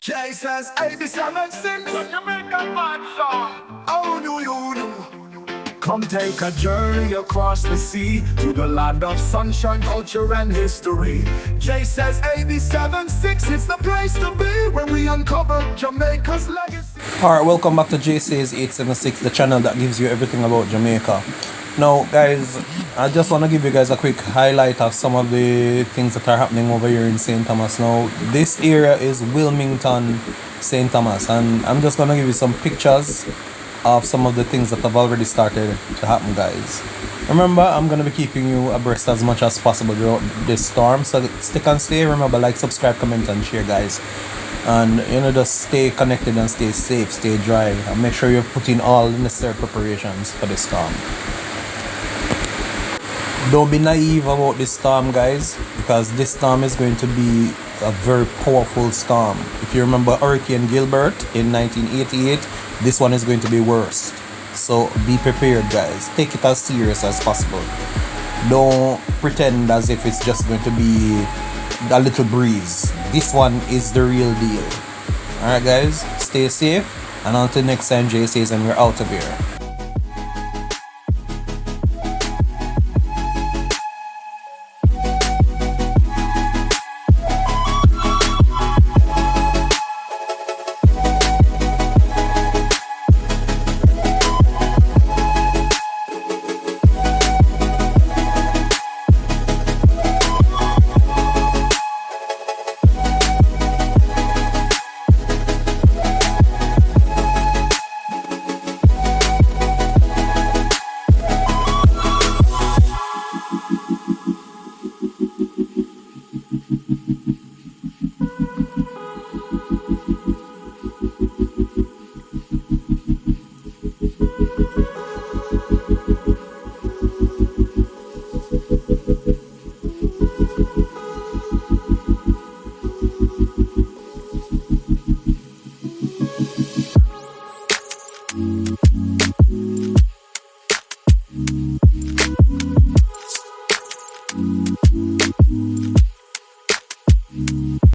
Jay says 87.6 Jamaica vibe song. Oh, no, you know. Come take a journey across the sea to the land of sunshine, culture, and history. Jay says 87.6, it's the place to be when we uncover Jamaica's legacy. Alright, welcome back to JC's 876, the channel that gives you everything about Jamaica. Now guys, I just want to give you guys a quick highlight of some of the things that are happening over here in St. Thomas. Now this area is Wilmington, St. Thomas, and I'm just going to give you some pictures of some of the things that have already started to happen, guys. Remember, I'm going to be keeping you abreast as much as possible throughout this storm, so stick and stay. Remember, like, subscribe, comment, and share, guys. And just stay connected and stay safe, stay dry, and make sure you're putting all the necessary preparations for the storm. Don't be naive about this storm, guys, because this storm is going to be a very powerful storm. If you remember Hurricane Gilbert in 1988, this one is going to be worse. So be prepared, guys. Take it as serious as possible. Don't pretend as if it's just going to be a little breeze. This one is the real deal. Alright, guys, stay safe, and until next time, Jay says, and we're out of here.